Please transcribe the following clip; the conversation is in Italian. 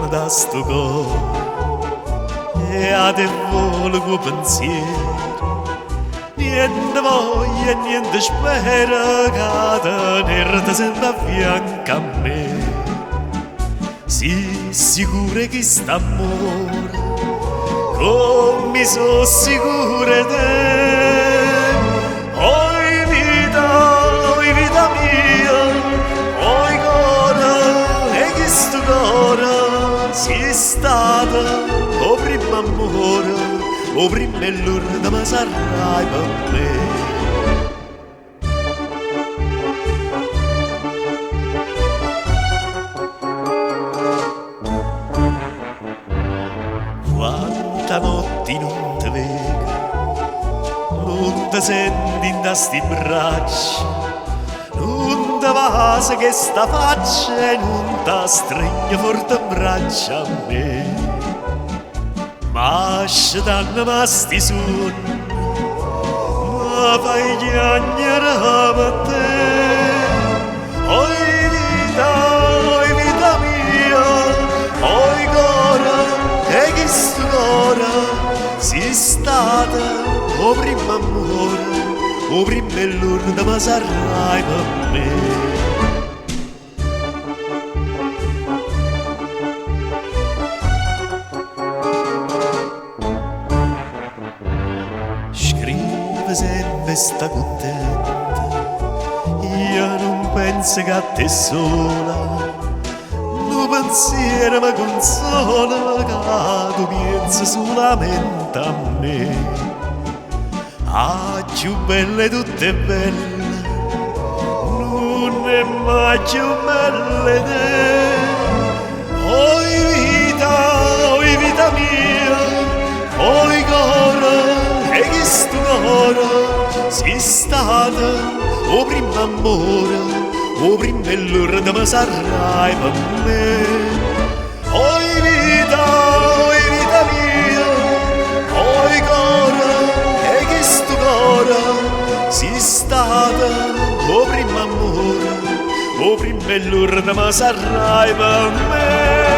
da sto cuore e a te volgo pensiero, niente voglia e niente spera che tenerti sempre a fianco a me. Sii sicura che st'amore come mi so sicura te. Oi vita mia, oi cuore, e che sto cuore sia stata o primo amore, o prima e l'urna ma sarai per me. Quanta notti non ti vedo, non ti senti in sti braccia, non ti passa che sta faccia e non ti stringe forte in braccia a me. Ma scetanno ma sti sogni, ma fai chiagnere per te. Oi vita mia, oi cuore, e che sto cuore sia stata o primo amore, o prima e l'urna ma sarai per me. Scrive sempre sta contenta, io non penso che a te sola, un pensiero mi consola che tu pensi solamente a me. Ah, più belle tutte belle, non è mai più belle te. Oi vita mia, oi cuore, e che sto cuore sia stata o primo amore, o prima e l'urna ma sarai per me. Oi vita mia, oi cuore, e che sto cuore sia stata o primo amore, o prima e l'urna ma sarai per me.